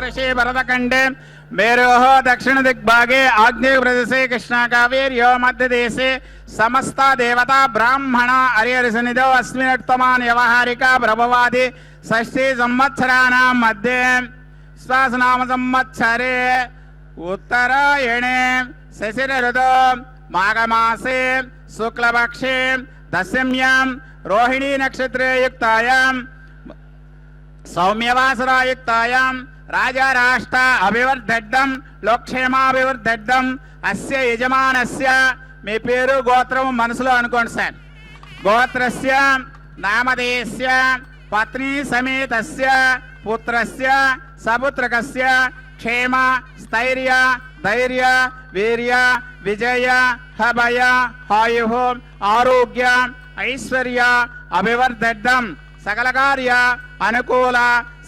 ऋषि भरतखंडे मेरोः दक्षिण दिग्भागे आग्नेय प्रदेशे कृष्णाकावेर्यो मध्यदेशे समस्त देवता ब्राह्मण हरिहरसन्निधौ अस्मिन्नर्थमान व्यवहारिका प्रभवादि षष्ठी संवत्सराणां मध्ये श्वासनाम संवत्सरे उत्तरायणे शिशिर ऋतौ माघमासे शुक्लपक्षे दशम्यां रोहिणी नक्षत्रे युक्तायां सौम्यवासरायुक्तायां राजा राष्ट्र अभिवर्धड्डं लोकक्षेमाभिवर्धड्डं अस्य यजमानस्य మీ పేరు గోత్రం మనసులో అనుకోండి సార్. గోత్రస్య నామధేయస్య పత్ని సమేతస్య పుత్రస్య సపుత్రకస్య క్షేమ స్థైర్య ధైర్య వీర్య విజయ హభయ ఆయుః ఆరోగ్య ఐశ్వర్య అభివర్ధడ్డం సకల కార్య అనుకూల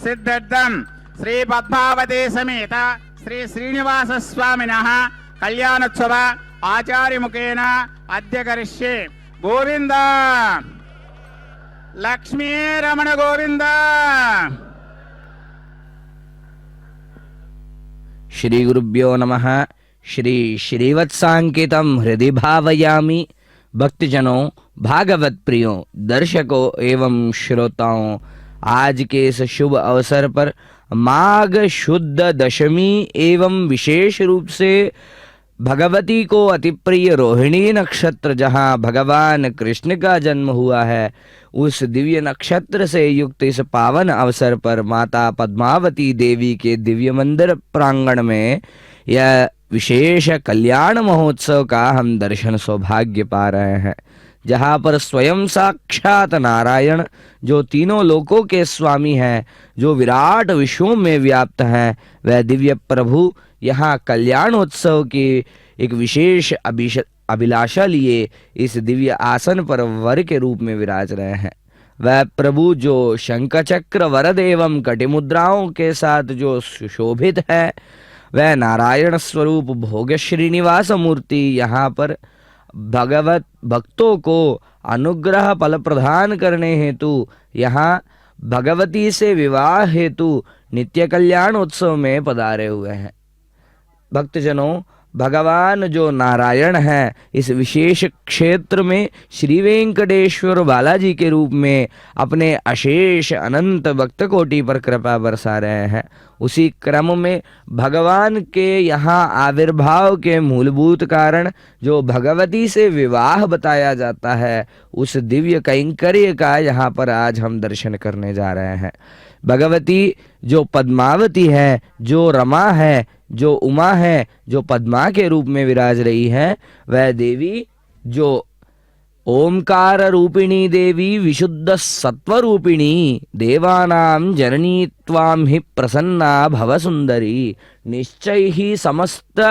సిద్ధడ్డం శ్రీ పద్మావతి సమేత శ్రీ శ్రీనివాస స్వామినః కళ్యాణోత్సవ आचार्य मुखेन अद्य करिष्ये. गोविंद लक्ष्मी रमण गोविंद. श्री गुरुभ्यो नमः. श्री श्रीवत्सांकितं हृदि भावयामि. भक्तजनों, भागवत प्रियों, दर्शकों एवं श्रोताओं, आज के इस शुभ अवसर पर माघ शुद्ध दशमी एवं विशेष रूप से भगवती को अति प्रिय रोहिणी नक्षत्र, जहाँ भगवान कृष्ण का जन्म हुआ है, उस दिव्य नक्षत्र से युक्त इस पावन अवसर पर माता पद्मावती देवी के दिव्य मंदिर प्रांगण में यह विशेष कल्याण महोत्सव का हम दर्शन सौभाग्य पा रहे हैं, जहाँ पर स्वयं साक्षात नारायण, जो तीनों लोकों के स्वामी हैं, जो विराट विश्वों में व्याप्त हैं, वह दिव्य प्रभु यहाँ कल्याणोत्सव की एक विशेष अभिलाषा लिए इस दिव्य आसन पर वर के रूप में विराज रहे हैं। वह प्रभु जो शंख चक्र वरद एवं कटिमुद्राओं के साथ जो सुशोभित है, वह नारायण स्वरूप भोग श्रीनिवास मूर्ति यहाँ पर भगवत भक्तों को अनुग्रह फल प्रदान करने हेतु यहाँ भगवती से विवाह हेतु नित्य कल्याण उत्सव में पधारे हुए हैं। भक्तजनों, भगवान जो नारायण हैं, इस विशेष क्षेत्र में श्री वेंकटेश्वर बालाजी के रूप में अपने अशेष अनंत भक्त कोटि पर कृपा बरसा रहे हैं। उसी क्रम में भगवान के यहाँ आविर्भाव के मूलभूत कारण जो भगवती से विवाह बताया जाता है, उस दिव्य कैंकर्य का यहाँ पर आज हम दर्शन करने जा रहे हैं। भगवती जो पद्मावती है, जो रमा है, जो उमा है, जो पद्मा के रूप में विराज रही है, वह देवी जो ओमकार रूपिणी देवी, विशुद्ध सत्व रूपिणी, देवानां जननी त्वां हि प्रसन्ना भव सुंदरी, निश्चय ही समस्त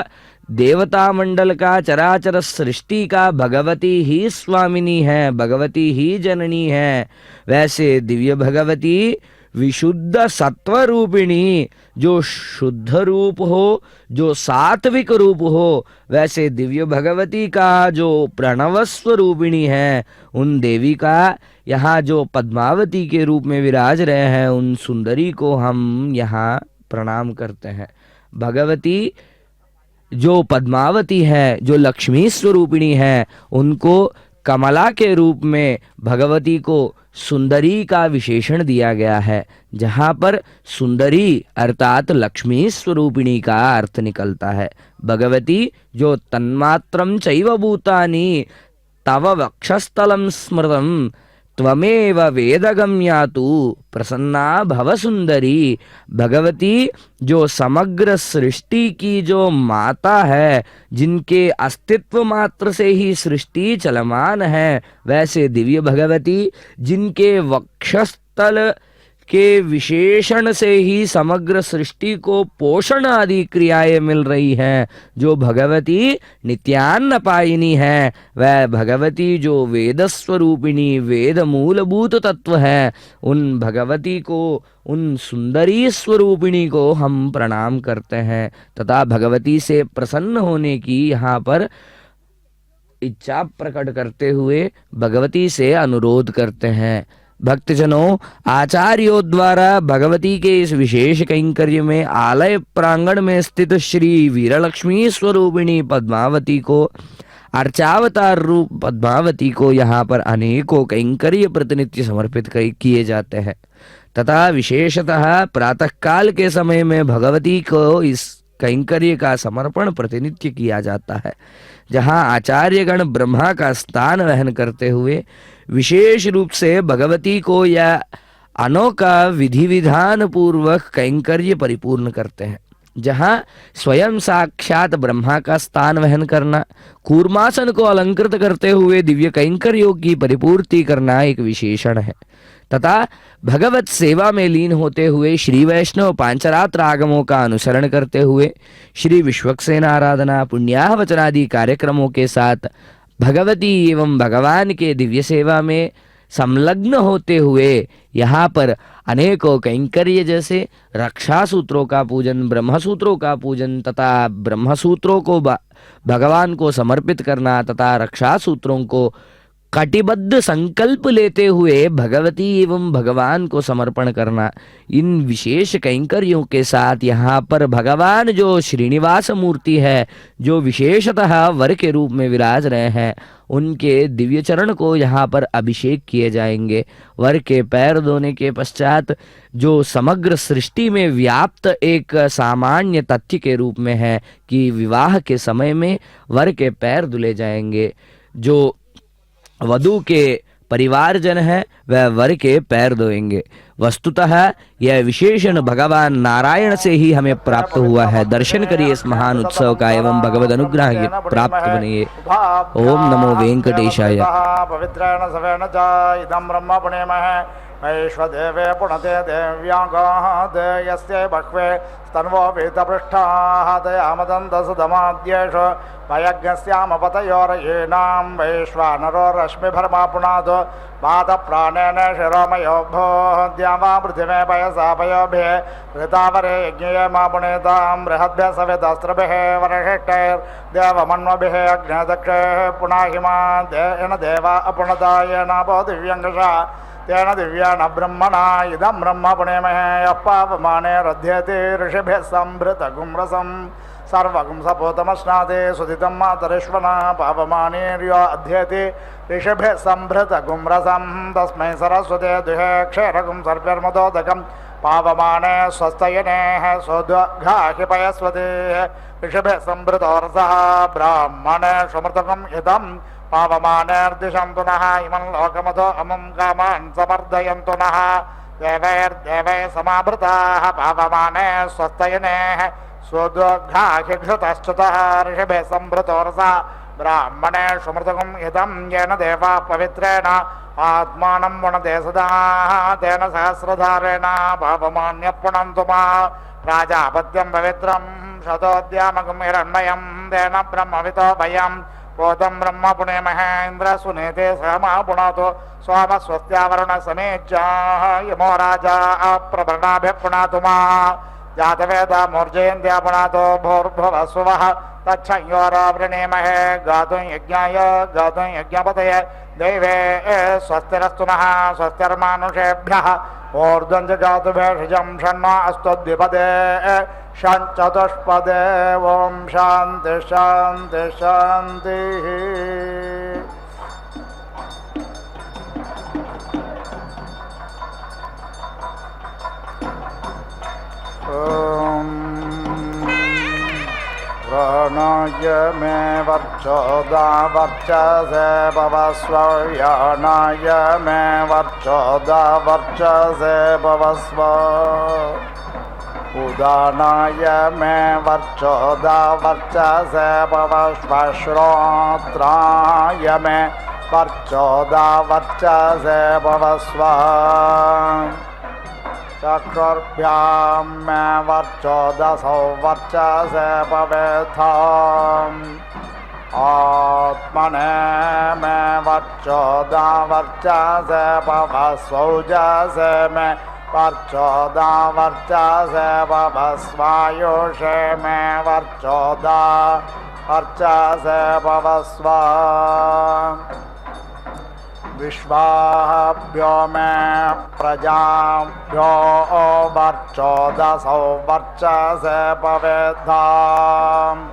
देवता मंडल का चराचर सृष्टि का भगवती ही स्वामिनी है, भगवती ही जननी है। वैसे दिव्य भगवती विशुद्ध सत्व रूपिणी, जो शुद्ध रूप हो, जो सात्विक रूप हो, वैसे दिव्य भगवती का जो प्रणव स्वरूपिणी है, उन देवी का यहाँ जो पद्मावती के रूप में विराज रहे हैं, उन सुंदरी को हम यहाँ प्रणाम करते हैं। भगवती जो पद्मावती है, जो लक्ष्मी स्वरूपिणी है, उनको कमला के रूप में भगवती को सुंदरी का विशेषण दिया गया है, जहाँ पर सुंदरी अर्थात लक्ष्मी स्वरूपिणी का अर्थ निकलता है। भगवती जो तन्मात्रं चैव भूतानि तव वक्षस्थलं स्मृतं त्वमेव वेदगम्या तु प्रसन्ना भव सुंदरी। भगवती जो समग्र सृष्टि की जो माता है, जिनके अस्तित्व मात्र से ही सृष्टि चलमान है, वैसे दिव्य भगवती जिनके वक्षस्थल के विशेषण से ही समग्र सृष्टि को पोषण आदि क्रियाएं मिल रही हैं, जो भगवती नित्यान्न पायिनी है, वह भगवती जो वेद स्वरूपिणी, वेद मूलभूत तत्व है, उन भगवती को, उन सुंदरी स्वरूपिणी को हम प्रणाम करते हैं तथा भगवती से प्रसन्न होने की यहाँ पर इच्छा प्रकट करते हुए भगवती से अनुरोध करते हैं। भक्तजनों, आचार्यों द्वारा भगवती के इस विशेष कैंकर्य में आलय प्रांगण में स्थित श्री वीरलक्ष्मी स्वरूपिणी पद्मावती को, अर्चावतार रूप पद्मावती को यहाँ पर अनेकों कैंकर्य प्रतिनित्य समर्पित किए जाते हैं तथा विशेषतः प्रातःकाल के समय में भगवती को इस कैंकर्य का समर्पण प्रतिनित्य किया जाता है, जहाँ आचार्यगण ब्रह्मा का स्थान वहन करते हुए विशेष रूप से भगवती को यह अनोखा विधि विधान पूर्वक कैंकर्य परिपूर्ण करते हैं, जहाँ स्वयं साक्षात ब्रह्मा का स्थान वहन करना, कूर्मासन को अलंकृत करते हुए दिव्य कैंकर्यों की परिपूर्ति करना एक विशेषण है तथा भगवत सेवा में लीन होते हुए श्री वैष्णव पांचरात्र आगमों का अनुसरण करते हुए श्री विश्वक्सेन आराधना, पुण्याहवचनादि कार्यक्रमों के साथ भगवती एवं भगवान के दिव्य सेवा में संलग्न होते हुए यहाँ पर अनेकों कैंकर्य जैसे रक्षा सूत्रों का पूजन, ब्रह्मसूत्रों का पूजन तथा ब्रह्मसूत्रों को भगवान को समर्पित करना तथा रक्षा सूत्रों को कटिबद्ध संकल्प लेते हुए भगवती एवं भगवान को समर्पण करना, इन विशेष कैंकर्यों के साथ यहाँ पर भगवान जो श्रीनिवास मूर्ति है, जो विशेषतः वर के रूप में विराज रहे हैं, उनके दिव्य चरण को यहाँ पर अभिषेक किए जाएंगे। वर के पैर धोने के पश्चात जो समग्र सृष्टि में व्याप्त एक सामान्य तथ्य के रूप में है कि विवाह के समय में वर के पैर धुले जाएंगे, जो वधू के परिवारजन है वह वर के पैर धोएंगे। वस्तुतः यह विशेषण भगवान नारायण से ही हमें प्राप्त हुआ है। दर्शन करिए इस महान उत्सव का एवं भगवद अनुग्रह प्राप्त बनिए। ओम नमो वेंकटेशाय। पवित्रेण सवेन च इदं ब्रह्म पुण्यमः वैश्वदेवे पुनते देव्याङ्गाः यस्य बह्वे स्तन्वो वेदपृष्ठाः दयामदन्तसुधमाद्येषु वयज्ञस्यामपतयोरयेनां वैश्वानरो रश्मिभर्मा पुनादो पादप्राणेन शिरोमयोभो द्यावा पृथिवे पयसा पयोभिः ऋतावरे यज्ञये मा पुनेतां बृहद्भ्यः सवितास्त्रभिः वरषिष्ठैर्देवमन्वभिः अग्नेदक्षे पुनाहिमा येन देवा अपुनतायेनापो दिव्यङ्गशा तेन दिव्यान ब्रह्मणा इदं ब्रह्म पुण्यमहे यः पावमाने रध्यते ऋषिभिः सम्भृतगुं सर्वगुं सपोतमश्नाते सुदितं मातरिश्वना पावमानेर्यो अध्येति ऋषिभिः सम्भृतगुं तस्मै सरस्वते दुहे क्षेरगुं सर्प्यर्मदोदकं पावमाने स्वस्तयनेः सोद्वघाहिपयस्वते ऋषिभिः सम्भृतोरसः ब्राह्मणे सुमृतकं इदं पावमानेर्दिशन्तु नः इमं लोकमतो अमुं कामान् समर्दयन्तु नः देवैर्देवैः समावृताः पावमाने स्वस्तयनेः स्वोद्वघाहिघृतश्च्युतः ऋषिभिः सम्भृतोरसः ब्राह्मणे सुमृतकम् इदं येन देवाः पवित्रेण आत्मानं पुनते सदा तेन सहस्रधारेण पावमान्यः पुनन्तु मा प्राजापत्यं पवित्रं शतोद्यामकं हिरण्मयं तेन ब्रह्मवितो भयम् पोतं ब्रह्म पुण्यमहे इन्द्र सुनीते सहमा पुनातो स्वामस्वस्त्यावरण समेज्याः यमो राजा अप्रभृणाभिः पुनातु मा जातवेदा मूर्जयन्त्या पुनातो भूर्भुवस्वः तच्छयोरावृणीमहे गातुं यज्ञाय गातुं यज्ञपतये दैवे स्वस्तिरस्तु नः स्वस्तिर्मानुषेभ्यः ऊर्ध्वं च जातु भेषजं षण्मा अस्तुद्विपदे षट्चतुष्पदे ओम शांति शांति शांति। ओम प्राणाय मे वर्चोदा वर्चसे भवस्व यानाय मे वर्चोदा वर्चसे भवस्व उदानाय मे वर्चोदा वर्चसे भवस्वश्रोत्राय मे वर्चोदा वर्चसे भवस्व चक्षुर्भ्यां मे वर्चोदसौ वर्चसे भवेथाम् आत्मने मे वर्चोदा वर्चसे भवस्वौजसे मे वर्चोदा वर्चसे भवस्वायुषे मे वर्चोदा वर्चसे भवस्व विश्वाभ्यो मे प्रजाभ्यो वर्चोदसौ वर्चसे पवेद्धाम्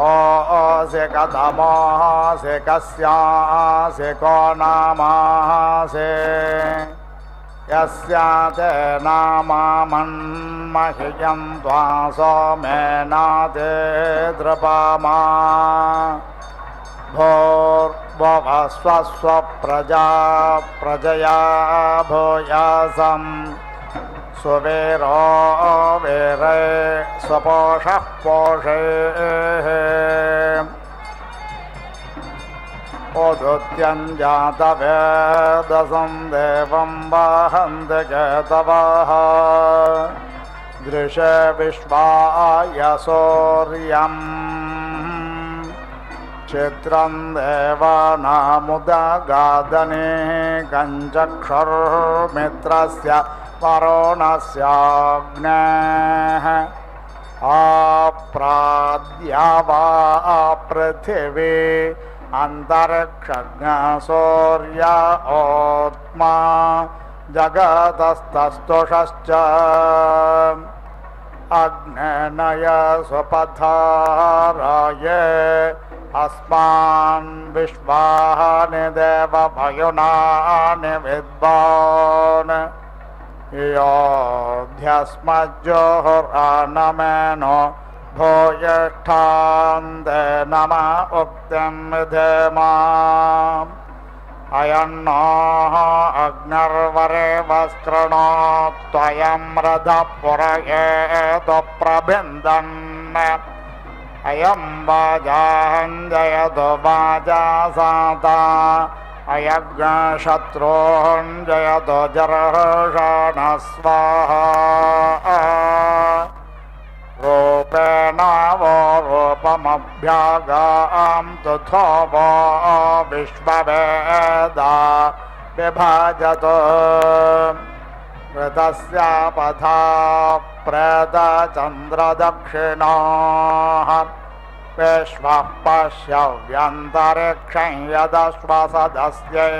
ओऽसि कथमोऽसि कस्यासि को नामासि यस्या ते नामामन्मह्यं त्वा सोमेनाते द्रुपमा भूर्भुवस्वस्व प्रजया भूयासम् सुवीरो वीरे स्वपोषः पोषेः ओदुत्यं जातवेदसं देवं वहन्ति केतवः दृशे विश्वाय सूर्यम् चित्रं देवानामुदगादने कञ्चक्षुर्मित्रस्य वरुणस्याग्नेः आप्राद्या वा पृथिवी अन्तरिक्षज्ञ सूर्य ओत्मा जगतस्तस्तुषश्च अग्नेनय स्वपथाराये अस्मान् विश्वानि देवभयुनानि विद्वान् योऽध्यस्मज्जोहुरानमेनो भूयिष्ठान्ते नम उक्तिं विधेमा अयन्नोः अग्निर्वरे वस्कृणोत्वयं रथः पुरयेतु प्रभिन्दन् अयं वाजाञ्जयतु वाजासाता अयज्ञशत्रूञ्जयतु जर्षणः स्वाहा रूपेण वो रूपमभ्यागां तुथो विश्ववेदा विभजतु ऋतस्य पथा प्रेतचन्द्रदक्षिणाः विश्वः पश्यव्यन्तरिक्षं यदश्वसदस्यैः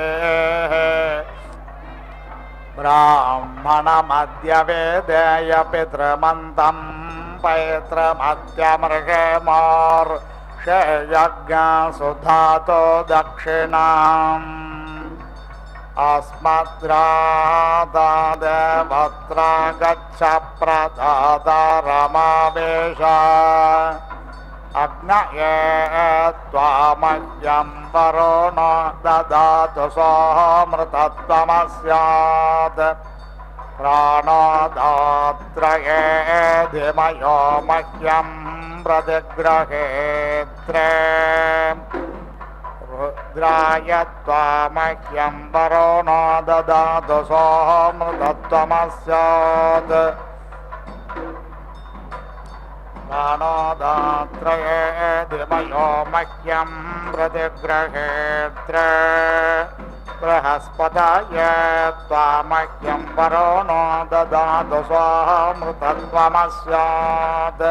ब्राह्मणमद्य वेदेय पितृमन्तं पैतृमत्यमृगेमोर्षयज्ञसुधातो दक्षिणाम् अस्मद्राता देवत्र गच्छ प्रदाता रमावेश अग्नये त्वामह्यं वरुणो ददातु सोऽमृतत्वमस्यात् प्राणोदात्रये धिमयो मह्यं प्रतिग्रहेत्रे रुद्राय त्वामह्यं वरुणो ददातु सोऽमृतत्वमस्यात् प्राणोदात्रये धिमयो मह्यं प्रतिग्रहेत्रे बृहस्पतये त्वामह्यं वरुणो ददातु सोऽमृतत्वमस्यात्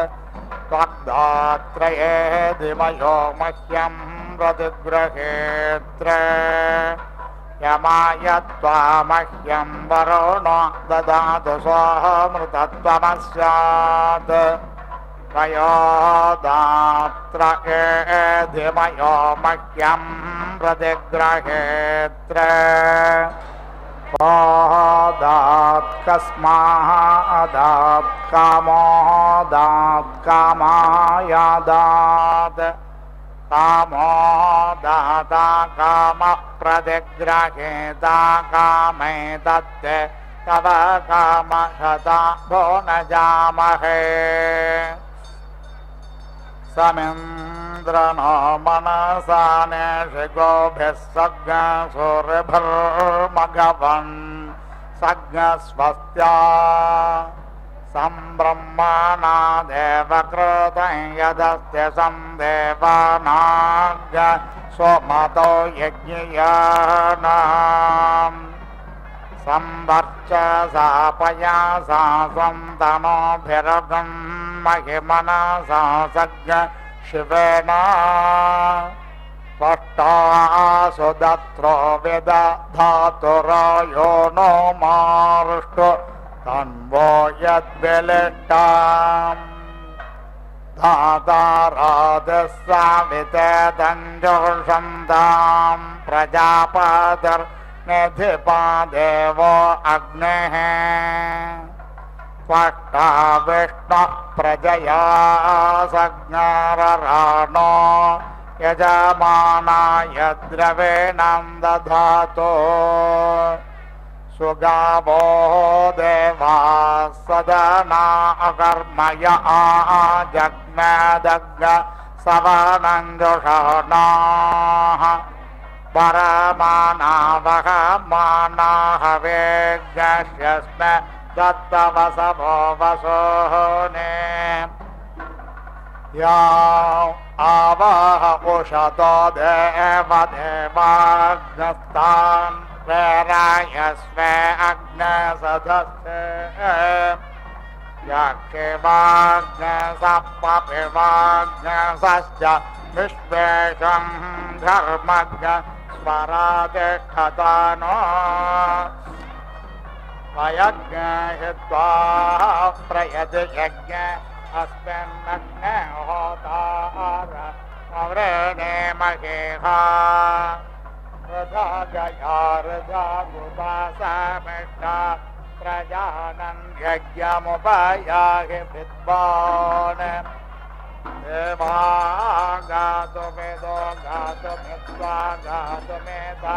त्वग्धात्रये धिमयो मह्यं प्रतिग्रहेत्रे यमाय त्वामह्यं वरुणो ददातु सोऽमृतत्वमस्यात् त्वयोदात्रये धिमयो मह्यं प्रतिग्रहेत्रे दात्कस्मादात् कामोदात् कामायादात् कामो दाता कामः प्रतिग्रहेता कामैतत्ते तव कामशता भो न जामहे समिन्द्रनो मनसानेषु गोभिः सज्ञसूरिभिर्मघवन् सज्ञस्वस्त्या सम्ब्रह्मणा देवकृतं यदस्ति संदेवानाग स्वमतो यज्ञयानाम् संवर्चसा पयासा सन्तनोभिरगं महिमनसा सज्ञ शिवेन त्वष्टासु दत्रो विदधातुरायो नो मारुष्टो तन्वो यद्विलिष्टाम् धाताराधस्साविते तञ्जुषन्ताम् प्रजापतिर्निधिपा देवो अग्निः त्वष्टा विष्णुः प्रजया सज्ञरराणो यजमानाय द्रविणं दधातु सुगावो देवा सदना अकर्मय जग्मेदग्ग सवनञ्जुषाणाः परमानावहमानाः वेज्ञस्मे दत्तवसवो वसोने या आवाह उषतो देवदेवाग्नस्तान् प्रेरायस्वे अग्नसदस्ते यक्षिवाग्नसप्पपिवाग्नसश्च विश्वेशं धर्मज्ञ स्वरातिष्ठतानो वयज्ञ हित्वा प्रयति यज्ञ अस्मिन्नग्ने होतार अवृणे महेहा रजा गया रजा गुदासमिष्टा प्रजानन् यज्ञमुपयाहि विद्वान् देवा गातुमिदो गातुमित्वा गातुमेता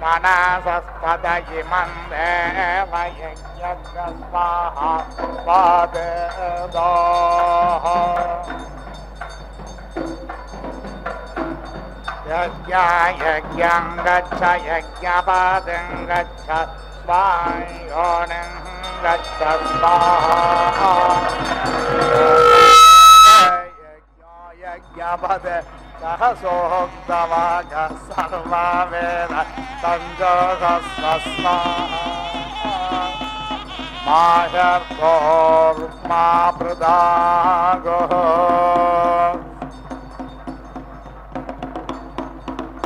मनसस्पद इमं देव यज्ञस्वाहा स्वादेदोः यज्ञं गच्छ यज्ञपदं गच्छ स्वायोनिं गच्छ स्वाहा यज्ञपद सहसोक्तवाच सर्वा वेद तञ्जोषस्व माशर्कोर्मा पृदागुः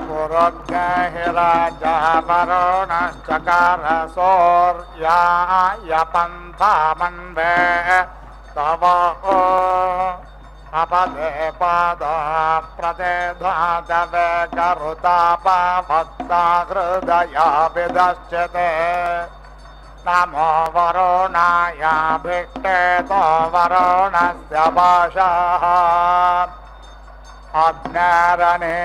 पुरोज्ञहिराजा वरुणश्चकार सौर्याय पन्थामन्वे तव अपदे पादा प्रतिधातवे करुतापभक्ता हृदया विदश्यते नमो वरुणायाभिष्टेतो वरुणस्य पाशः अग्नेरनेकमप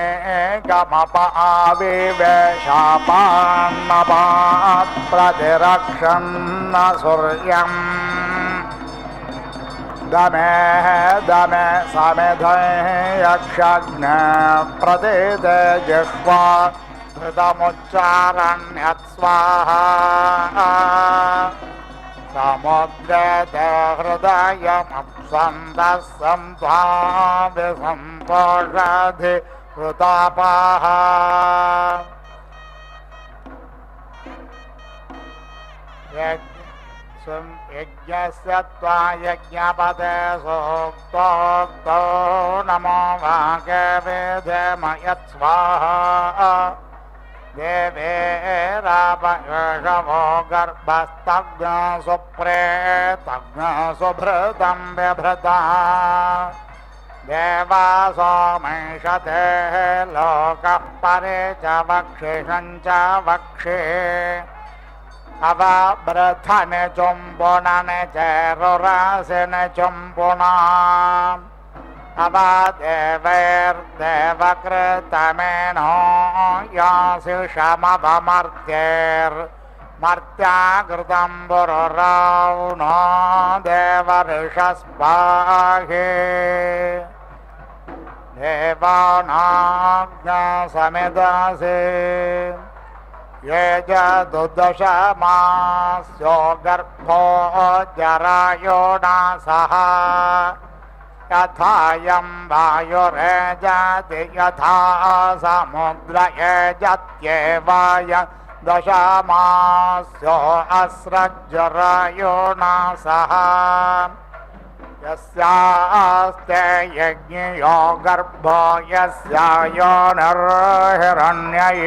आविवेशापान्नपात् प्रतिरक्षन्न सूर्यम् दमे दमे समिधे यक्षग्न प्रदेते जिह्वा धृतमुच्चारण्यत्स्वाहा समुद्रते हृदयमप्सन्तः सन्त्वा विसन्तोषधि हृतापाः यज्ञस्य त्वा यज्ञपदे सूक्तोक्तो नमो वाके वेदमयत्स्वाहा देवेरापयशवो गर्भस्तग्न सुप्रेतग्न सुभृतं बिभृता देवा सोमैषते लोकः परे च वक्षिषं च वक्षे अवब्रथन चुम्बुनन चेरुरासिन चुम्बुना अवदेवैर्देवकृतमेनो यासिषमवमर्त्यैर्मर्त्याकृतं पुरुरावणो देवर्षस्पाहे देवानाज्ञसमिदासे ये जदुदशमास्यो गर्भो जरायो नासः यथायं वायुरेजति यथा समुद्र एजत्येवाय दशमास्यो अस्रज्जरायो नासः यस्यास्ते यज्ञयो गर्भो यस्य योनिर्हिरण्यये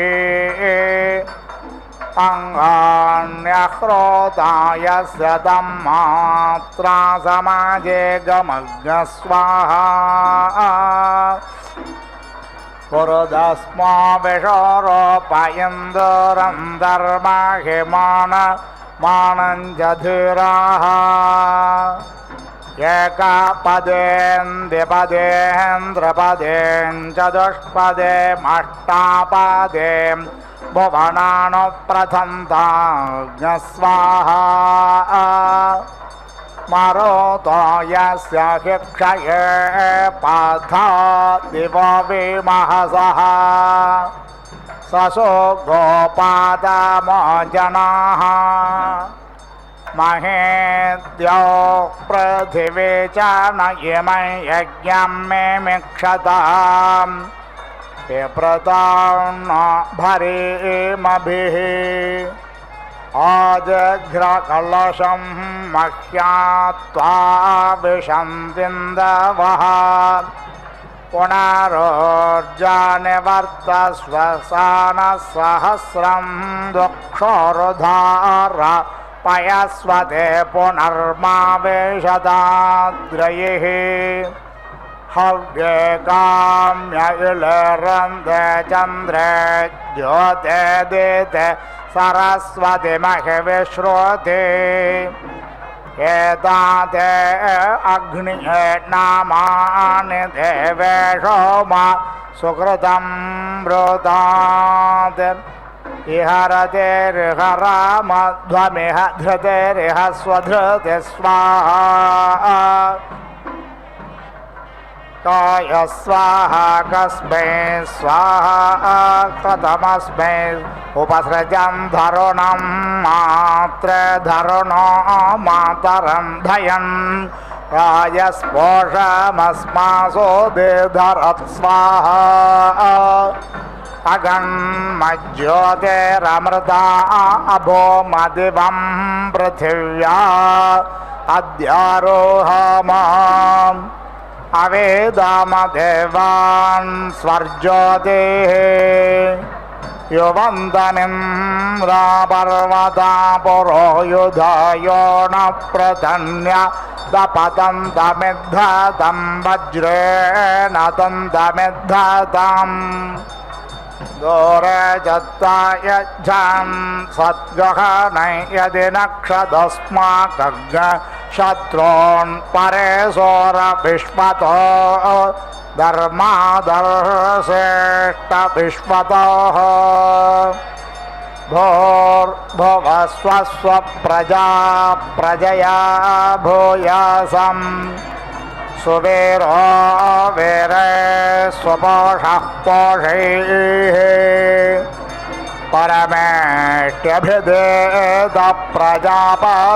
अङ्गान्यह्रोता यस्य तन्मात्रा समाजे गमग्नस्वाहा पुरुदस्मा विषोरोपयन्दुरं धर्महिमान मानञ्जधीराः एकापदेन्द्रिपदेन्द्रपदें चतुष्पदेमष्टापदे भुवनानुप्रथन्ताग्नस्वाहा मरोतो यस्य शिक्षये पाथा दिवो विमहसः ससो गोपादमो जनाः महेद्यो पृथिवी च न इमै यज्ञं मे मिक्षताम् पिप्रतान्न भरीमभिः आजघ्रकलशं मह्यात्वा विशन्तिन्दवः पुनरोर्जानिवर्तस्व सानसहस्रं दुःखोरुधार पयस्वते पुनर्मावेशदाद्रयिः हव्ये काम्य इलरन्दे चन्द्रे ज्योते देते सरस्वती महिविश्रुते एताते अग्निये नामानि देवेषो मा सुकृतं ब्रूतात् इहरतेर्हरामध्वमिह धृतेरिह स्वधृति स्वाहा काय स्वाहा कस्मै स्वाहा कथमस्मै उपसृजं धरुणं मात्रे धरुणो मातरं धयन् राजस्पोषमस्मासो देधरत् स्वाहा अगन्मज्योतिरमृता अभोमदिवं पृथिव्या अद्यारोहमाम् अवेदामदेवान् स्वर्ज्योतिः युवन्तमिन्द्रापर्वता पुरो युधायो न प्रधन्य दपतन्तमिद्धतं वज्रेण तन्तमिद्धतम् दूरे जत्तायज्झन् सद्गहनै यदि नक्षदस्माकग् शत्रून् परेशोरविश्वतो धर्मादर्शेष्टविश्वतः भूर्भुवस्वस्व प्रजा प्रजया भूयासम् सुवीरो वीरे स्वपोषः पोषैः परमेष्ट्यभिधेद प्रजापदर्वाचो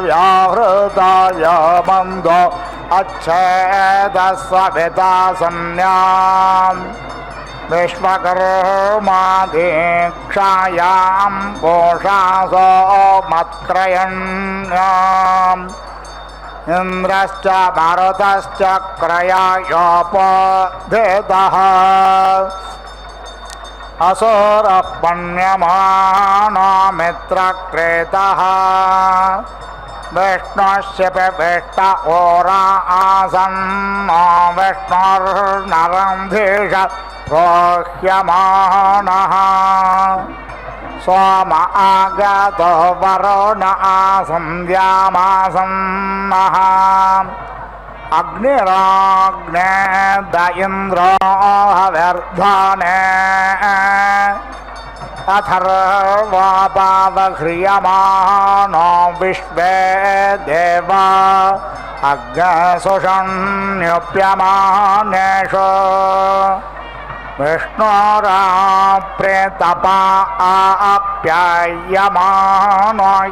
व्याहृताय मन्दो अच्छेदस्वभिता संज्ञाम् विश्वकर्मा दीक्षायां पोषासो मत्क्रयण्याम् इन्द्रश्च मारुतश्च क्रयायोपधितः असुरः पण्यमानो मित्रक्रेतः विष्णुश्चिपि विष्ट ओरा आसन्नो विष्णुर्नरं धीश प्रोह्यमानः सोम आगतो वरुण आसन्द्यामासन्नः अग्निराग्ने द इन्द्रो हविर्धाने अथर्वापावह्रियमानो विश्वे देवा अग्नसुषन्युप्यमानेषु विष्णोराप्रेतपा आप्यायमानो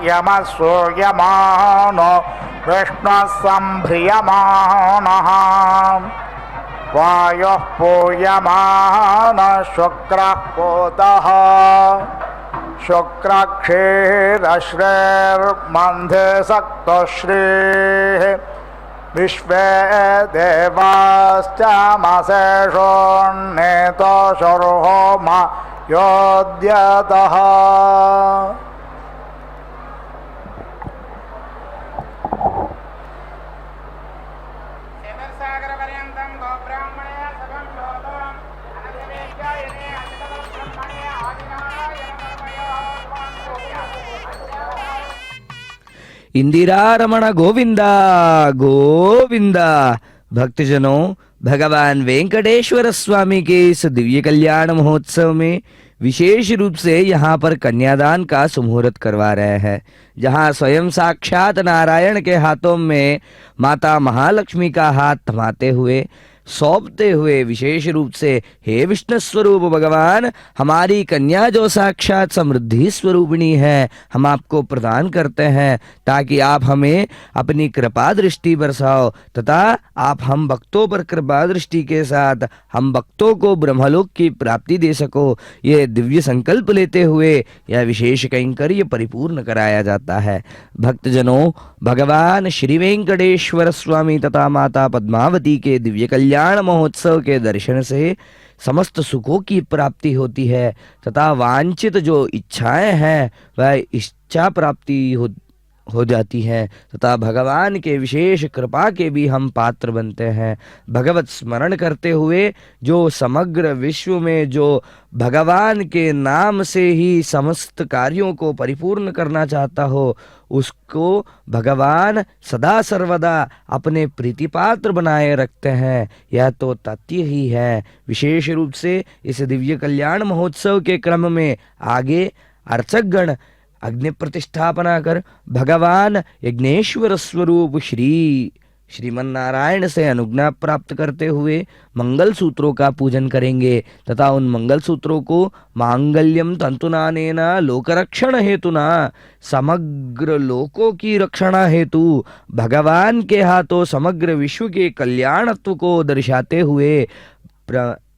यमसूयमानो विष्णुः सम्भ्रियमानः वायुः पूयमानः शुक्रः पूतः शुक्रक्षीरश्रेर्मन्धे सक्तश्रीः विश्वे देवाश्चामशेषोन्नेतो शुर्होमा योद्यतः इंदिरा रमण गोविंदा गोविंदा। भक्तजनों, भगवान वेंकटेश्वर स्वामी के इस दिव्य कल्याण महोत्सव में विशेष रूप से यहाँ पर कन्यादान का सुमुहूर्त करवा रहे हैं, जहाँ स्वयं साक्षात नारायण के हाथों में माता महालक्ष्मी का हाथ थमाते हुए सौंपते हुए विशेष रूप से, हे विष्णु स्वरूप भगवान, हमारी कन्या जो साक्षात समृद्धि स्वरूपिणी है, हम आपको प्रदान करते हैं ताकि आप हमें अपनी कृपा दृष्टि बरसाओ तथा आप हम भक्तों पर कृपा दृष्टि के साथ हम भक्तों को ब्रह्मलोक की प्राप्ति दे सको। ये दिव्य संकल्प लेते हुए यह विशेष कैंकर्य परिपूर्ण कराया जाता है। भक्तजनों, भगवान श्री वेंकटेश्वर स्वामी तथा माता पद्मावती के दिव्य कल्याण महोत्सव के दर्शन से समस्त सुखों की प्राप्ति होती है तथा वांछित जो इच्छाएं हैं वह इच्छा प्राप्ति हो जाती है तथा भगवान के विशेष कृपा के भी हम पात्र बनते हैं। भगवत स्मरण करते हुए जो समग्र विश्व में जो भगवान के नाम से ही समस्त कार्यों को परिपूर्ण करना चाहता हो, उसको भगवान सदा सर्वदा अपने प्रीतिपात्र बनाए रखते हैं। यह तो तथ्य ही है। विशेष रूप से इस दिव्य कल्याण महोत्सव के क्रम में आगे अर्चकगण अग्नि प्रतिष्ठापना कर भगवान यज्ञेश्वर स्वरूप श्रीमन्नारायण से अनुज्ञा प्राप्त करते हुए मंगल सूत्रों का पूजन करेंगे तथा उन मंगल सूत्रों को मांगल्यम तंतुनानेना लोकरक्षण हेतुना, समग्र लोकों की रक्षणा हेतु भगवान के हाथों समग्र विश्व के कल्याणत्व को दर्शाते हुए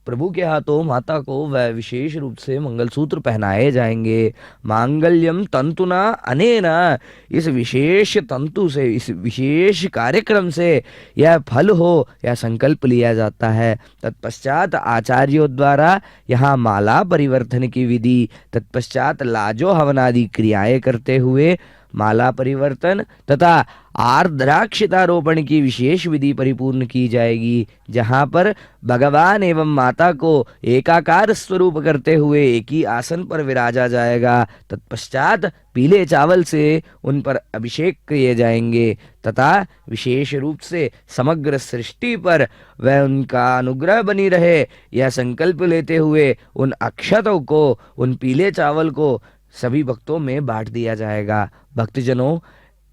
प्रभु के हाथों माता को वह विशेष रूप से मंगलसूत्र पहनाए जाएंगे। मांगल्यम तंतुना अनेना, इस विशेष तंतु से, इस विशेष कार्यक्रम से यह फल हो, यह संकल्प लिया जाता है। तत्पश्चात आचार्यों द्वारा यहाँ माला परिवर्तन की विधि, तत्पश्चात लाजो हवनादि क्रियाएं करते हुए माला परिवर्तन तथा आर्द्राक्षितारोपण की विशेष विधि परिपूर्ण की जाएगी, जहाँ पर भगवान एवं माता को एकाकार स्वरूप करते हुए एक ही आसन पर विराजा जाएगा। तत्पश्चात पीले चावल से उन पर अभिषेक किए जाएंगे तथा विशेष रूप से समग्र सृष्टि पर वह उनका अनुग्रह बनी रहे, यह संकल्प लेते हुए उन अक्षतों को, उन पीले चावल को सभी भक्तों में बांट दिया जाएगा। भक्तजनों,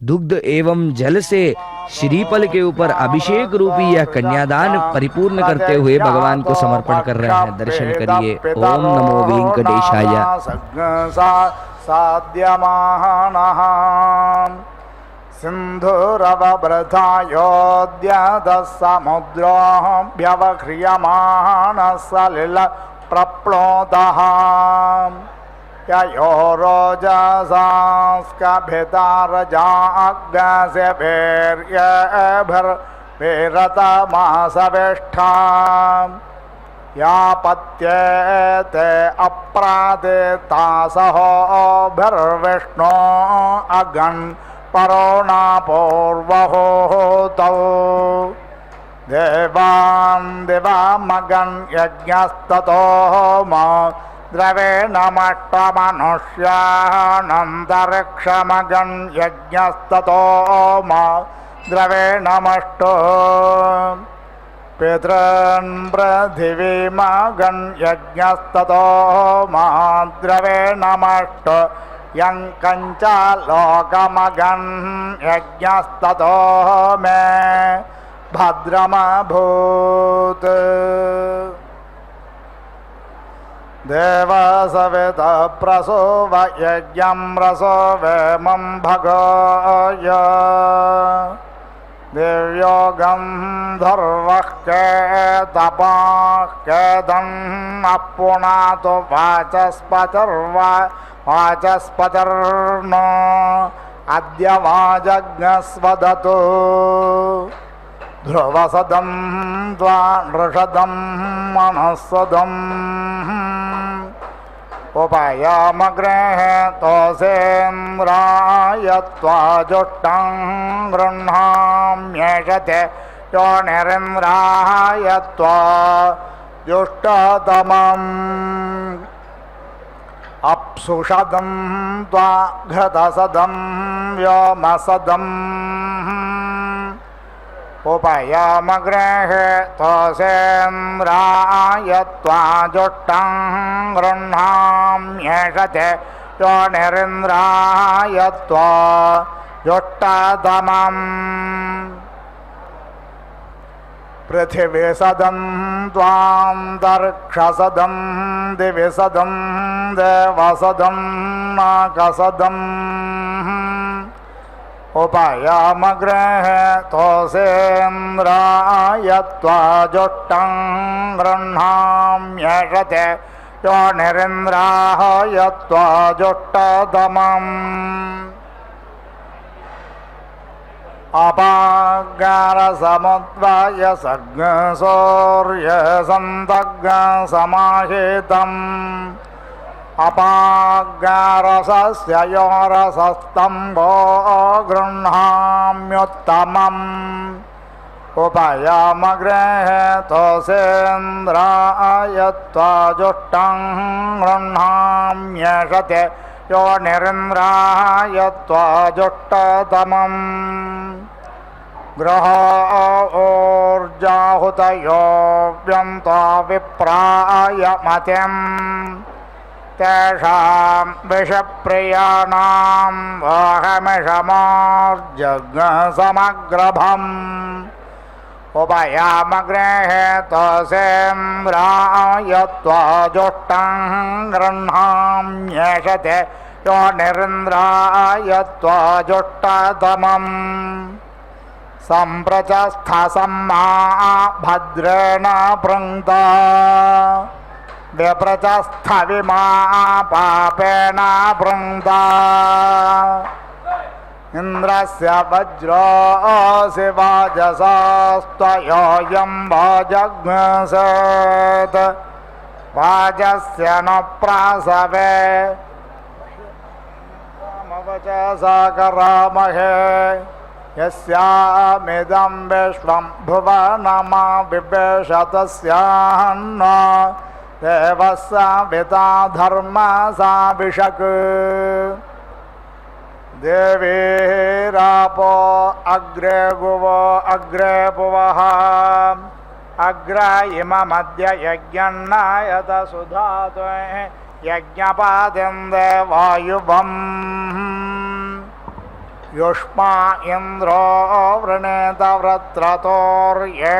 दुग्ध एवं जल से श्रीफल के ऊपर अभिषेक रूपी यह कन्यादान परिपूर्ण करते हुए भगवान को समर्पण कर रहे हैं। दर्शन करिए। ओम नमो वेंकटेशाय। सिन्धुरवृथायोऽद्य यो रोजसांस्कभितारजाग्रस्य वीर्यभिर्विरतमासविष्ठां या पत्येते अप्रादितासहोभिर्विष्णो अगन् परोणापूर्वहोतौ देवान् दिवामगन् यज्ञस्ततो मा द्रवेणमष्टमनुष्यानन्तरिक्षमगन् यज्ञस्ततो मा द्रवेणमष्टो पितॄन् पृथिवीमगन् यज्ञस्ततो मा द्रवेणमष्ट यं कञ्च लोकमगन् यज्ञस्ततो मे भद्रमभूत् देवसविता प्रसोव यज्ञं रसोवेमं भगोय दिव्यो गन्धर्वः केतपः केदम् अपुनातु वाचस्पतिर्नो अद्य वाजज्ञस्वदतु ध्रुवसदं त्वा नृषदं मनःसदम् उपयामग्रेः तोसेन्द्राय त्वा जुष्टं गृह्णाम्येषते योनिरिन्द्राय त्वा जुष्टतमम् अप्सुषदं त्वा घृतसदं व्योमसदम् उपयामग्रेः तोसेन्द्राय त्वा जुष्टं गृह्णाम्येषते योनिरिन्द्राय त्वा जुष्टतमम् पृथिवीसदं त्वान्तरिक्षसदं दिविसदं देवसदं नाकसदम् उपयामग्रेः तोसेन्द्राय त्वा जुष्टं गृह्णाम्येषते योनिरिन्द्राय त्वा जुष्टतमम् अपागारसमुद्वाय सग्नसौर्यसन्तग्नसमाहितम् अपागारसस्य योरसस्तम्भो गृह्णाम्युत्तमम् उपयामग्रेः तोसेन्द्राय त्वा जुष्टं गृह्णाम्येषते योनिरिन्द्राय त्वा जुष्टतमम् ग्रह ऊर्जाहुतयो व्यन्तो विप्राय मतिम् तेषां विषप्रियाणां वाहमिषमोर्जग्नसमग्रभम् उपयामग्रेः तोसेन्द्राय त्वा जुष्टं गृह्णाम्येषते योनिरिन्द्राय त्वा जुष्टतमम् सम्प्रचस्थसम्मा भद्रेण भृङ्क्ता विप्रचस्थविमा पापेन भृङ्क्ता इन्द्रस्य वज्रोऽसि वाजसास्त्वयोऽयं वाजग्नसेत् वाजस्य न प्रासवे रामवचसा करामहे यस्यामिदं विश्वं भुवनमा बिभेषतस्यान्न देवः साविता धर्मसाविषक् देवीरापो अग्रे गुवो अग्रे पुवः अग्र इममद्य यज्ञन्नायत सुधातु यज्ञपातिं देवायुवम् युष्मा इन्द्रो वृणेत वृत्रतोर्ये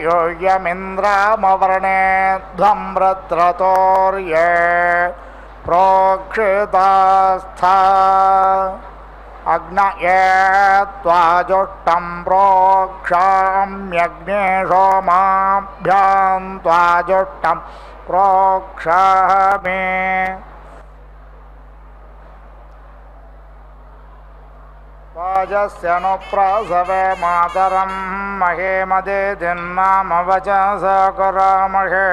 यूयमिन्द्रमवृणेध्वं वृत्रतोर्ये प्रोक्षितास्थ अग्नये त्वा जुष्टं प्रोक्षाम्यग्ने सोमाभ्यां त्वा जुष्टं प्रोक्षामि वाजस्य नु प्रसवे मातरं महेमदेदिन्नाम वचसा करामहे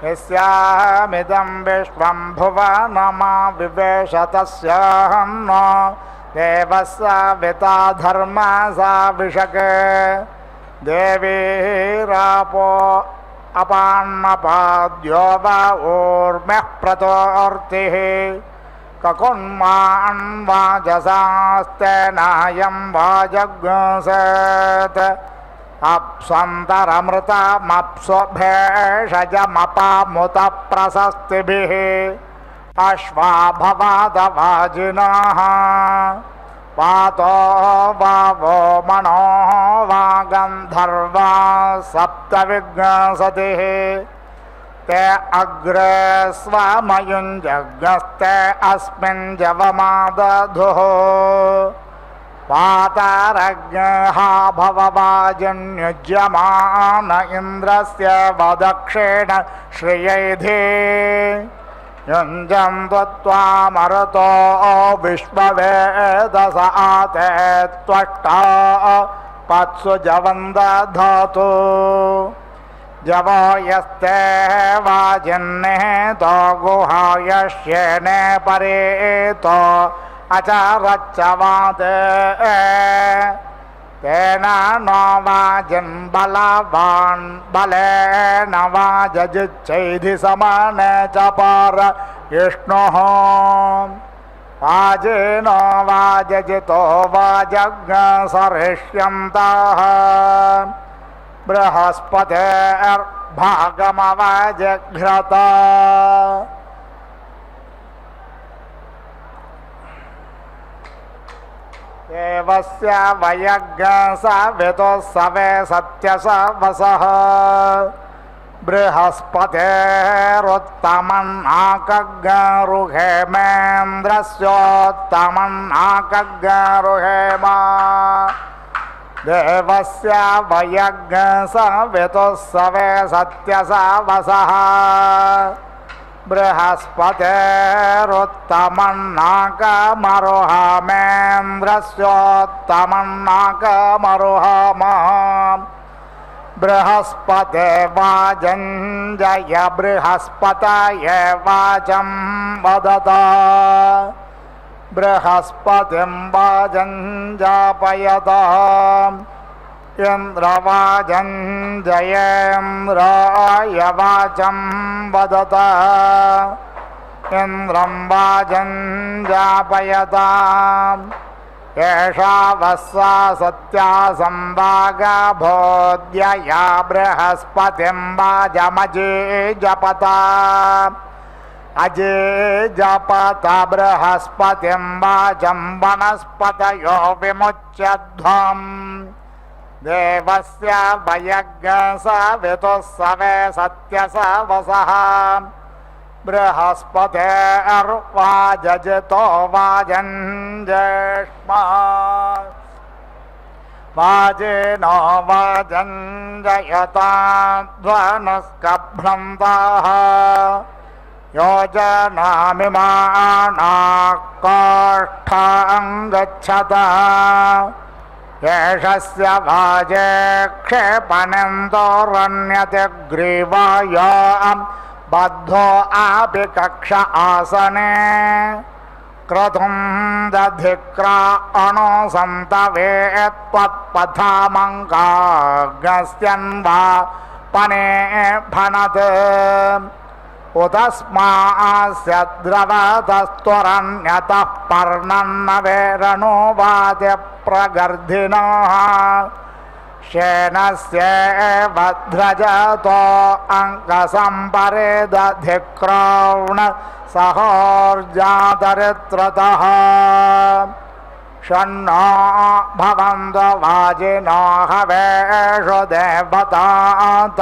यस्यामिदं विश्वं भुवनमा विवेशतस्यान्न देवः साविता धर्मसाविषक् देवीरापो अपान्नपाद्यो वा ऊर्म्यः प्रतोर्तिः ककुन्मान् वाजसास्तेनायं वाजग्नसेत् अप्स्वन्तरमृतमप्स्वभेषजमपामुत प्रशस्तिभिः अश्वा भवादवाजिनः पातो वावो मनो वा गन्धर्वा सप्तविघ्नसतिः ते अग्रे स्वमयुञ्जग्नस्ते अस्मिन् जवमादधुः पातारज्ञः भववाजन्युज्यमान इन्द्रस्य वदक्षेण श्रियैधे युञ्जन्तु त्वामरुतो विश्ववेदस आते त्वष्टा पत्सु जवन्दधातु जवो यस्ते वाजिन्निहितो गुहायश्येने परेतो अचरच्चवादे तेन नो वाजिन् बलवान् बलेन वाजजिच्चैधि समने च पार विष्णुः वाजिनो वाजजितो वाजज्ञ सरिष्यन्तः बृहस्पतेर्भागमवाजघ्रत देवस्य वयज्ञ सवितुः सवे सत्यसवसः बृहस्पतेरुत्तमन्नाकज्ञरुहेमेन्द्रस्योत्तमन्नाकज्ञरुहेम देवस्य वयज्ञ सवितुः सवे सत्यसवसः बृहस्पतेरुत्तमन्नाकमरुहमेन्द्रस्योत्तमन्नाकमरुहम बृहस्पते वाजञ्जय बृहस्पतये वाचं वदत बृहस्पतिं वाजञ्जापयत इन्द्रवाजञ्जयेन्द्राय वाचं वदत इन्द्रं वाजञ्जापयत एषा वस्सा सत्या संवागभोद्यया बृहस्पतिं वाजमजे जपत अजे जपत बृहस्पतिं वाचं वनस्पतयो विमुच्यध्वम् देवस्य वयज्ञ सवितुः सवे सत्यसवसः बृहस्पतेर्वाजजितो वाजञ्जेष्मा वाजिनो वाजञ्जयता ध्वनुस्कभ्रन्ताः योजनामिमानाकाष्ठां गच्छत येषस्य वाजे क्षेपनिन्दोरण्यते ग्रीवायां बद्धो अपि कक्ष आसने क्रतुं दधिक्रा अणुसन्तवेत्त्वत्पथामङ्गाग्स्यन्वा पने फणत् उतस्मास्य द्रवतस्त्वरण्यतः पर्णन्न वेरणो वाद्य प्रगर्धिनः शेनस्य भद्रजतो अङ्कसम्परे दधिक्रावण सहोर्जातरित्रतः षण्णो भवन्तो वाजिनो हवेषु देवतात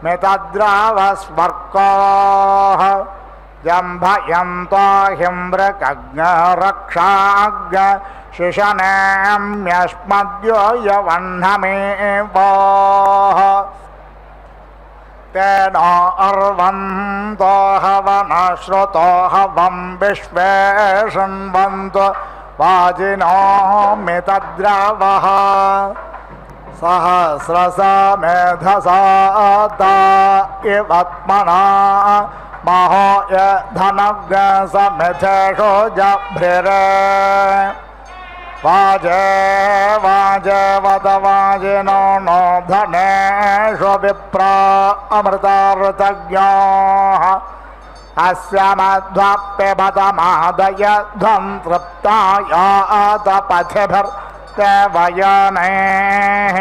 मितद्रावस्वर्कोः जम्भयन्तो हिम्रकज्ञरक्षाज्ञ शिशनेम्यस्मद्यो यवह्नमेवोः तेन अर्वन्तो हवनश्रुतो हवं विश्वे शृण्वन्तो वाजिनो मितद्रावः सहस्रसा मेधसा ता इवत्मना महो यधनव्यसमिथेषु जभ्रिरे वाजे वाजे वद वाजिनो नो धनेषु विप्रा अमृतार्तज्ञाः अस्य मध्वाप्यबतमादयध्वं तृप्तायातपथिभिर्देवयानेः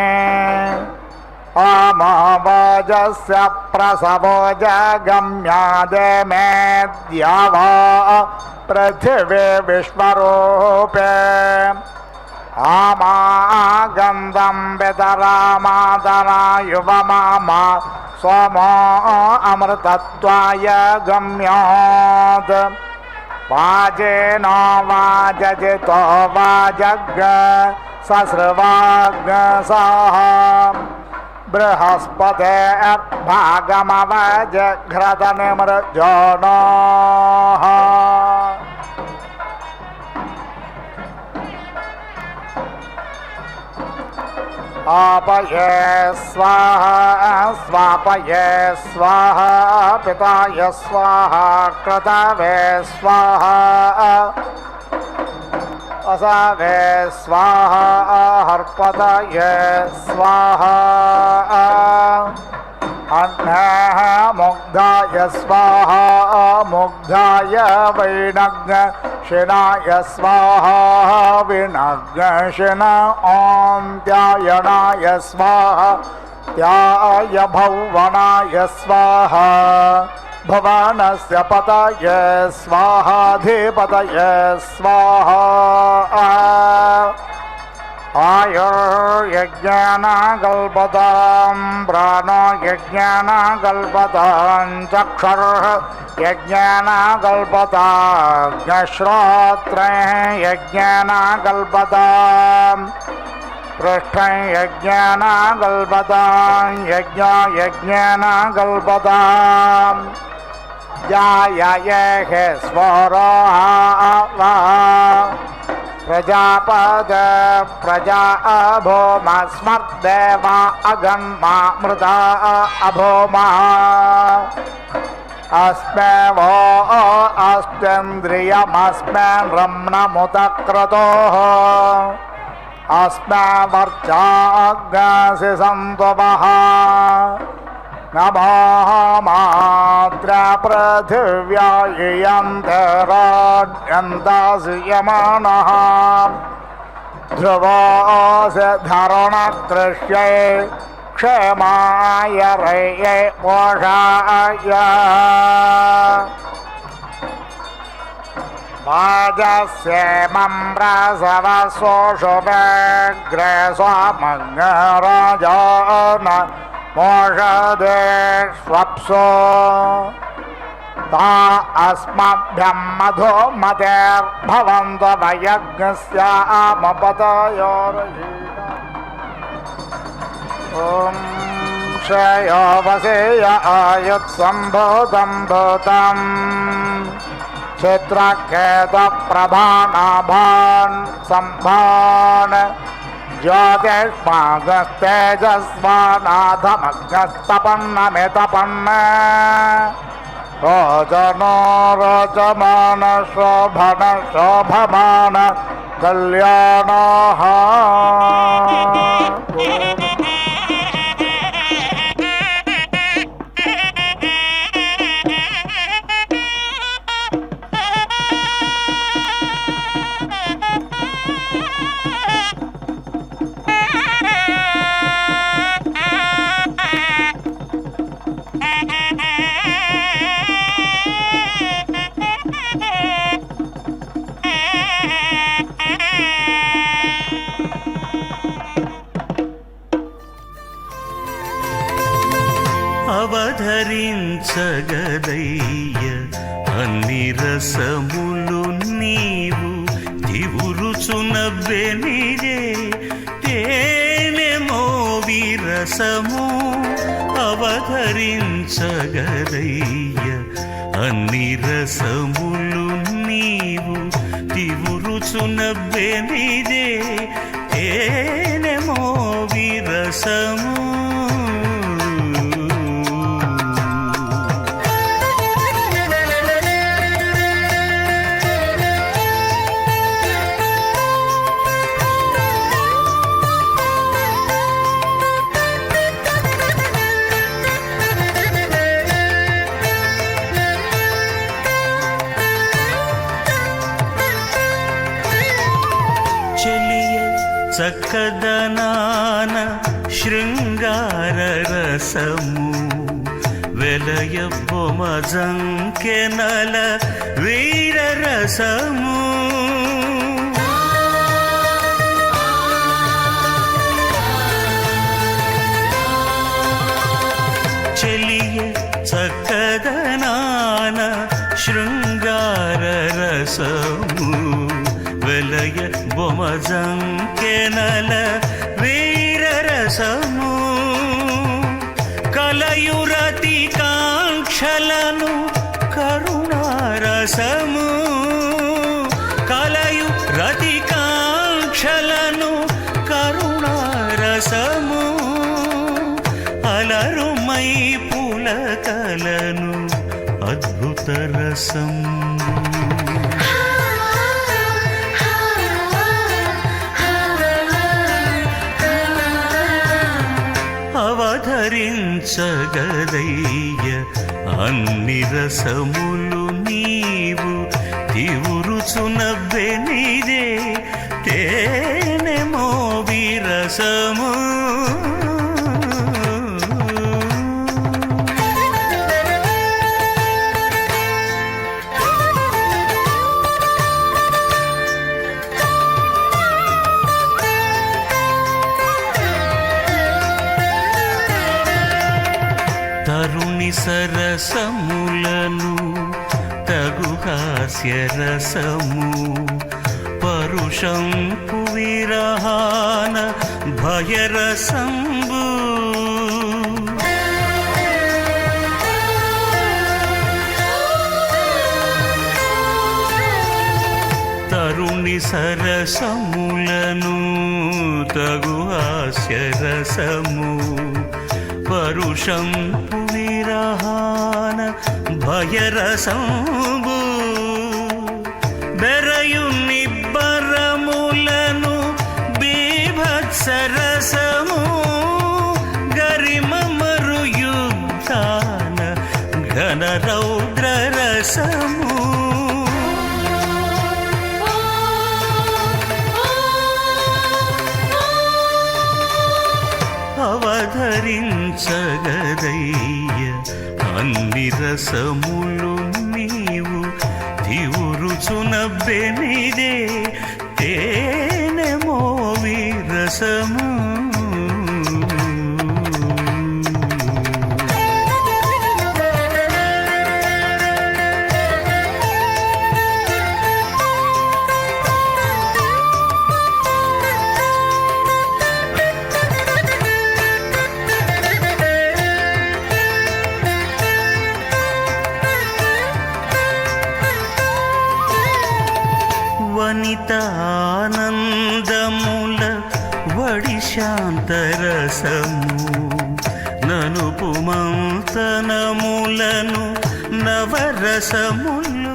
आमावाजस्य प्रसवो जगम्यादे मेद्या वा पृथिवी विश्वरूपे आमागन्धं वितरामादरा युवमामा सोमो अमृतत्वाय गम्यात् वाजेनो वाजजितो वाजग् सस्रवाग्सः बृहस्पतेर्भागमवजघ्रतनिमृजोनः आपये स्वाहा स्वापये स्वाहा पिताय स्वाहा क्रतवे स्वाहा असावे स्वाहा हर्पतये स्वाहा अन्नः मुग्धाय स्वाहा मुग्धाय वैनग्शिनाय स्वाहा विनग्शिन ॐ त्यायणाय स्वाहा त्याय भुवनाय स्वाहा भुवनस्य पतये स्वाहाधिपतये स्वाहा आयुर्यज्ञान कल्पतां प्राणो यज्ञान कल्पतां चक्षुर् यज्ञान कल्पताग्श्रोत्रः यज्ञान कल्पतां पृष्ठं यज्ञान कल्पतां यज्ञान कल्पतां जायये स्वरोहा प्रजापद प्रजा अभोमा स्मर्देवा अगन्मा मृता अभोमा अस्मे वो अस्तेन्द्रियमस्मेन् रम्णमुतक्रतोः अस्मे वर्चाग्नसि सन्तवः नमो मात्रा पृथिव्या यन्तराड्यन्तासि यमानः ध्रुवोऽसि धरुणकृष्यै क्षेमाय रये पोषाय वाजस्येमं प्रसवसोषुवेग्रे स्वामङ्गराजन मोषदे स्वप्सो ता अस्मभ्यं मधुमतेर्भवन्तो वयज्ञस्यामपतयोरयेन ॐ श्रेयो वसेय आयुत्सम्भूतं भूतम् क्षेत्रकेतप्रभानाभान् सम्भान् ज्योतिष्मागस्तेजस्वानाधमग्नस्तपन्नमितपन्न रोचनो रोचमान शोभन शोभमान कल्याणः అవధరించగదయ్య అన్ని రసములు నీవు దివురుచునవ్వెనిరే తేనెమో విరసము అవధరించగదయ్య అన్ని రసములు నీవు దివురుచునవ్వెనిరే తేనెమో విరసము చక్కదనాన శృంగార రసము వెలయబ్బొమ జంకెనల వీర రసము చెలియ చక్కదనాన శృంగార రసము వెలయ బొమజంకెనల వీరరసము కలయురతి కాంక్షలను కరుణారసము కలయు రతి కాంక్షలను కరుణారసము అలరుమై పులకలను అద్భుత రసం అవధరించగదయ్య అన్ని రసములు నీవు తివురుచునవ్వెనిదే తేనెమో విరసము తరుణి సరసములను తగు హాస్య రసము పరుషంపు విరహాన భయరసంబు తరుణి సరసములను తగు హాస్య రసము పరుషంపు విరహాన భయరసంబు బెరయు నిబ్బరములను బీభత్సరసము గరిమ మరు యుద్ధాన ఘన రౌద్ర రసము అవధరించగదయ్య అన్ని రసములు నీవు తివురుచునవ్వెనిదే తేనెమో విరసము వనితానందముల వడి శాంతరసము ననుపు మంతనములను నవరసములు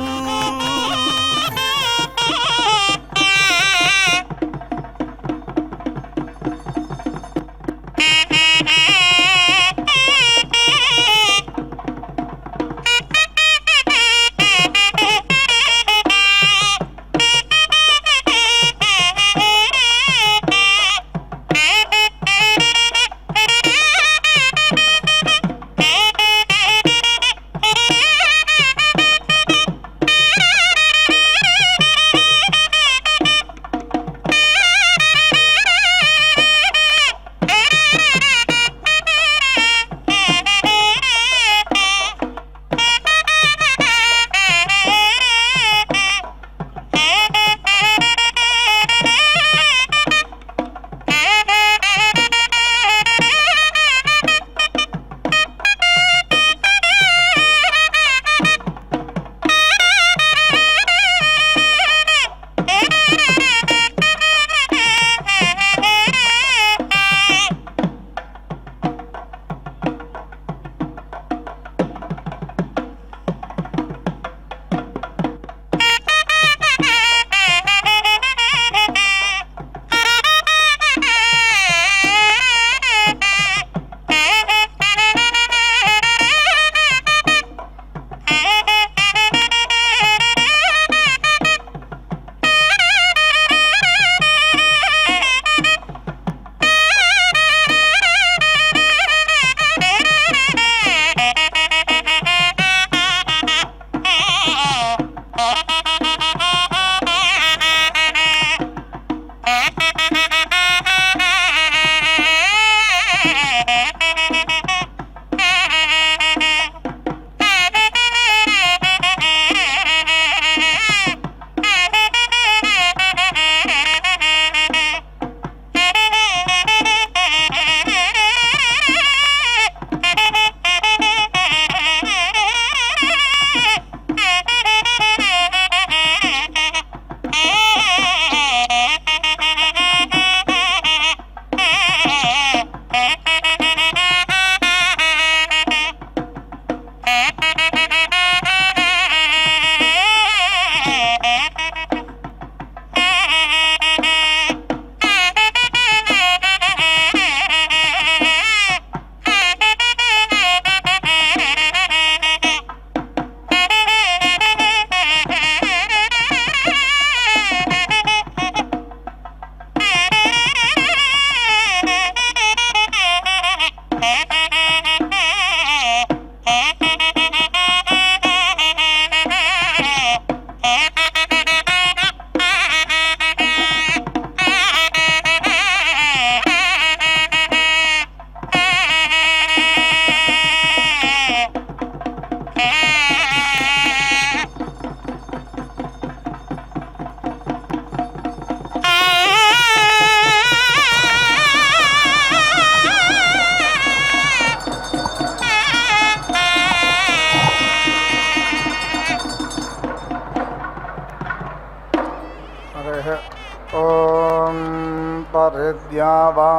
द्या वा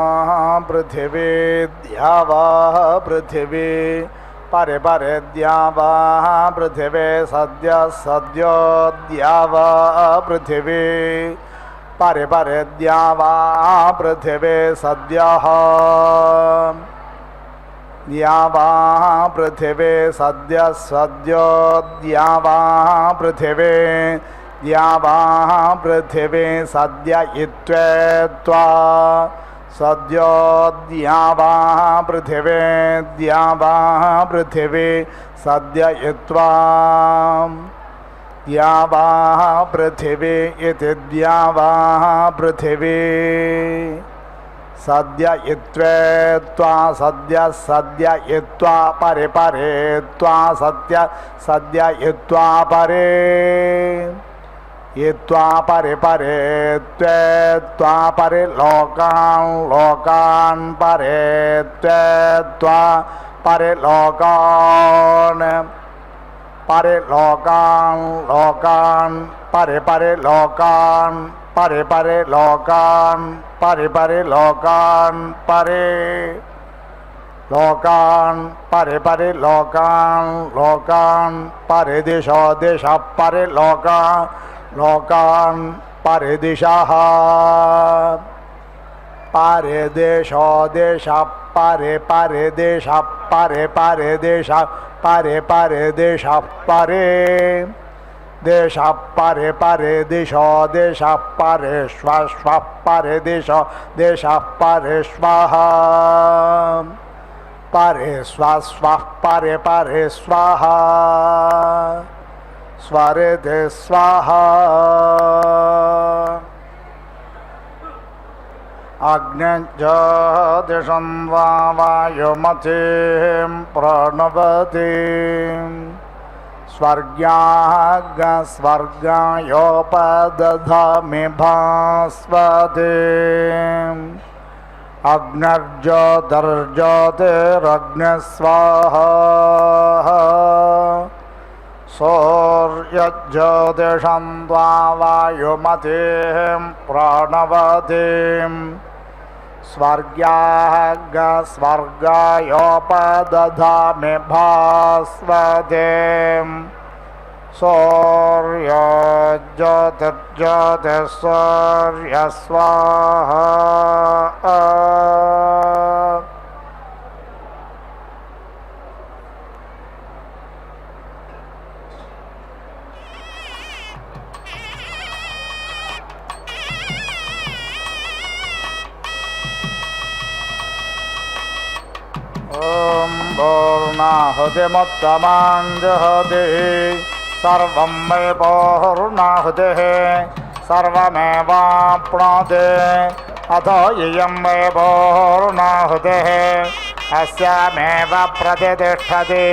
पृथिवी द्या वा पृथिवी परे परे द्या वा पृथिवी सद्य सद्यो द्या वा पृथिवी परे परे द्या वा पृथिवी सद्यः द्या वा पृथिवी सद्य सद्यो द्या वा पृथिवी द्या वा पृथिवी सद्य इत्त्वा सद्यो द्या वा पृथिवी द्या वा पृथिवी सद्य इत्त्वा द्या वा पृथिवी इति द्या वा पृथिवी सद्य इत्त्वा सद्य सद्य इत्त्वा परे परे त्वा सद्य सद्य इत्त्वा परे इत्त्वा परे परे त्वा परे लोकान् लोकान् परे त्वा परे लोकान् परे लोकान् लोकान् परे परे लोकान् परे परे लोकान् परे परे लोकान् परे लोकान् परे परे लोकान् लोकान् परे दिशो दिशः परे लोकान् लोकान् परे दिशः परे देशो देशः परे परे देशः परे परे देशः परे परे देशः परे देशः परे परे दिशो देशः परे श्वः श्वः परे दिशो देशः परे श्वः परे स्वः स्वः परे परे स्वः स्वरे दे स्वाहा अग्निज्योतिषं वा वायुमतीं प्रणवतीं स्वर्गायोपदधामि भास्वतीम् अग्निर्ज्योतिर्ज्योतिरग्निस्वाहा सूर्यज्योतिषं वा वायुमतीं प्रणवतीं स्वर्गायोपदधामि भास्वतीम् सूर्यज्योतिर्ज्योतिस्सूर्यस्वाहा ॐ पूर्णाहुतिमुत्तमां जहति सर्वं वै पूर्णाहुतिः सर्वमेवाप्नोति अथो इयं वै पूर्णाहुतिः अस्यामेव प्रतिष्ठति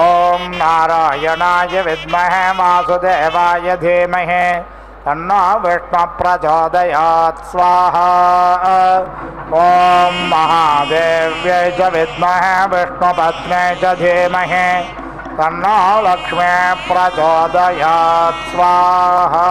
ॐ नारायणाय विद्महे वासुदेवाय धीमहि तन्नो विष्णुः प्रचोदयात् स्वाहा ॐ महादेव्यै च विद्महे विष्णुपत्न्यै च धीमहि तन्नो लक्ष्मी प्रचोदयात् स्वाहा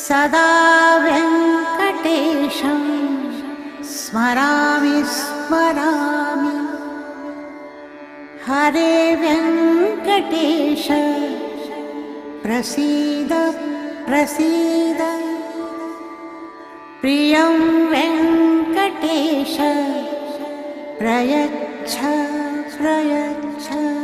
सदा वेङ्कटेशं स्मरामि स्मरामि। हरे वेङ्कटेश प्रसीद प्रसीद। प्रियं वेङ्कटेश प्रयच्छ प्रयच्छ।